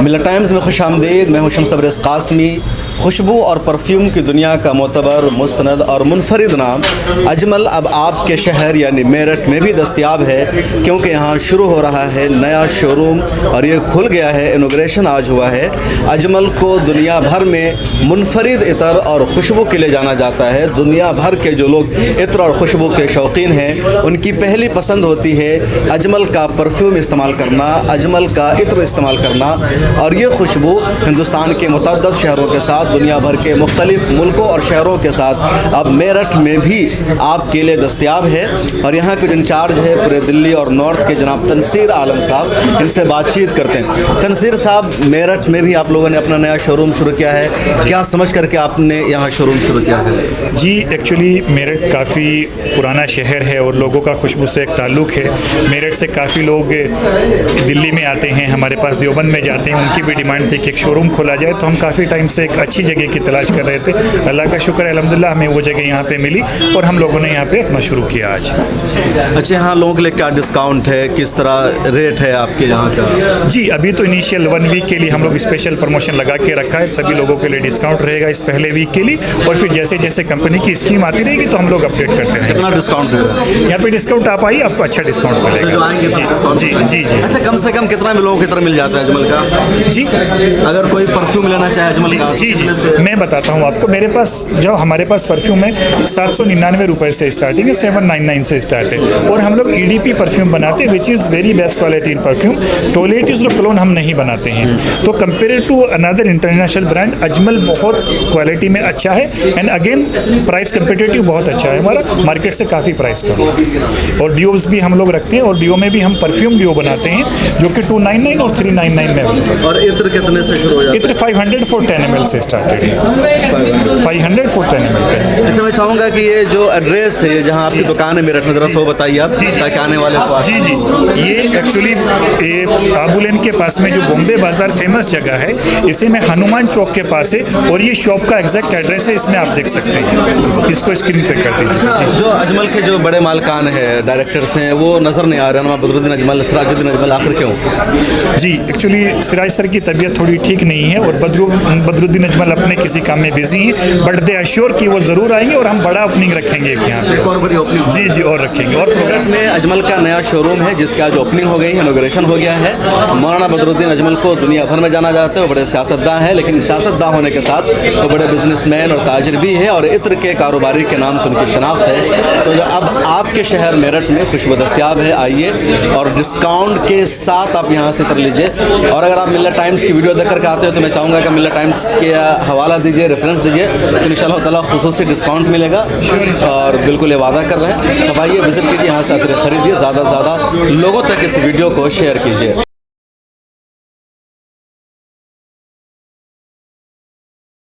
मिल्लत times में खुश आमदीद। मैं हूँ शम्स तबरेज़ कासमी। खुशबू और परफ्यूम की दुनिया का मोतबर, मुस्तनद और मुनफरिद नाम अजमल अब आपके शहर यानी मेरठ में भी दस्तयाब है, क्योंकि यहाँ शुरू हो रहा है नया शोरूम और ये खुल गया है, इनॉग्रेशन आज हुआ है। अजमल को दुनिया भर में मुनफरिद इतर और खुशबू के लिए जाना जाता है। दुनिया भर के जो लोग इत्र और खुशबू के शौकीन हैं, उनकी पहली पसंद होती है अजमल का परफ्यूम इस्तेमाल करना, अजमल का इत्र इस्तेमाल करना। और ये खुशबू हिंदुस्तान के मुतअद्दिद शहरों के साथ, दुनिया भर के मुख्तलिफ मुल्कों और शहरों के साथ अब मेरठ में भी आपके लिए दस्तयाब है। और यहाँ के जो इंचार्ज है पूरे दिल्ली और नॉर्थ के जनाब तनसीर आलम साहब, इनसे बातचीत करते हैं। तनसीर साहब, मेरठ में भी आप लोगों ने अपना नया शोरूम शुरू किया है, क्या समझ करके आपने यहाँ शोरूम शुरू किया है? जी, एक्चुअली मेरठ काफ़ी पुराना शहर है और लोगों का खुशबू से एक ताल्लुक़ है। मेरठ से काफ़ी लोग दिल्ली में आते हैं, हमारे पास देवबंद में जाते हैं, उनकी भी डिमांड थी कि एक शोरूम खोला जाए। तो हम काफ़ी टाइम से एक अच्छी जगह की तलाश कर रहे थे। अल्लाह का शुक्र है, अल्हम्दुलिल्लाह हमें वो जगह यहाँ पे मिली और हम लोगों ने यहाँ पे अपना शुरू किया आज। अच्छा, यहाँ लोगों के लिए क्या डिस्काउंट है, किस तरह रेट है आपके यहाँ का? जी, अभी तो इनिशियल 1 वीक के लिए हम लोग स्पेशल प्रमोशन लगा के रखा है। सभी लोगों के लिए डिस्काउंट रहेगा इस पहले वीक के लिए, और फिर जैसे जैसे कंपनी की स्कीम आती रहेगी तो हम लोग अपडेट करते रहेंगे। कितना डिस्काउंट दे रहे हैं यहाँ पे? डिस्काउंट आप आइए, आपको अच्छा डिस्काउंट मिलेगा। जो आएंगे तो डिस्काउंट? जी जी जी। अच्छा, कम से कम कितना में लोगों की तरह मिल जाता है अजमल का? जी, अगर कोई परफ्यूम लेना चाहे अजमल का, जी कितने जी से? मैं बताता हूँ आपको। मेरे पास जो हमारे पास परफ्यूम है 799 रुपये से स्टार्टिंग है, 799 से स्टार्ट है। और हम लोग EDP परफ्यूम बनाते हैं, which is very best quality in perfume. Toilettes और क्लोन हम नहीं बनाते हैं। तो compare to another international brand, Ajmal बहुत क्वालिटी में अच्छा है। एंड अगेन प्राइस कम्पिटिटिव बहुत अच्छा है हमारा, मार्केट से काफ़ी प्राइस कम है। और डिओज भी हम लोग रखते हैं, और डिओ में भी हम परफ्यूम डिओ बनाते हैं जो कि 299 और 399 में अवेलेबल। और इत्र कितने से शुरू हो जाता है? इत्र 500 for 10 ml से स्टार्टेड है। 500 for 10 ml का। अच्छा, मैं चाहूँगा कि ये जो एड्रेस है, जहाँ आपकी दुकान है मेरठ में, ज़रा सो बताइए आप, ताकि आने वाले को। जी जी, ये एक्चुअली आबूलेन के पास में जो बॉम्बे बाज़ार फेमस जगह है, इसे में हनुमान चौक के पास है, और ये शॉप का एग्जैक्ट एड्रेस है, इसमें आप देख सकते हैं। इसको स्क्रीन पे कर दीजिए। अच्छा, जो अजमल के जो बड़े मालिकान हैं, डायरेक्टर्स हैं, वो नज़र नहीं आ रहे हैं। बदरुद्दीन अजमल, सिराजुद्दीन अजमल, आखिर क्यों? जी, एक्चुअली सिराज सर की तबीयत थोड़ी ठीक नहीं है, और बदरुद्दीन अजमल अपने किसी काम में बिजी हैं, बट दे अश्योर कि वो ज़रूर आएंगे और हम बड़ा ओपनिंग रखेंगे यहाँ पे। एक और बड़ी ओपनिंग? जी जी, और रखेंगे। और मेरठ में अजमल का नया शोरूम है, जिसकी आज ओपनिंग हो गई है, इनॉग्रेशन हो गया है। मौलाना बदरुद्दीन अजमल को दुनिया भर में जाना जाता है, वो बड़े सियासतदान हैं, लेकिन सियासतदान होने के साथ वो बड़े बिजनेसमैन और ताजिर भी है, और इत्र के कारोबारी के नाम से उनकी शनाख्त है। तो अब आपके शहर मेरठ में खुशबू दस्तयाब है, आइए और डिस्काउंट के साथ आप यहाँ से इत्र लीजिए। और अगर आप मिल्लत टाइम्स की वीडियो देख करके आते हो तो मैं चाहूँगा कि मिल्लत टाइम्स के हवाला दीजिए, रेफरेंस दीजिए, तो इंशाअल्लाह ताला खुसूसी डिस्काउंट मिलेगा। और बिल्कुल ये वादा कर रहे हैं। तब आइए, विजिट कीजिए, यहाँ से आते खरीदिए, ज़्यादा से ज़्यादा लोगों तक इस वीडियो को शेयर कीजिए।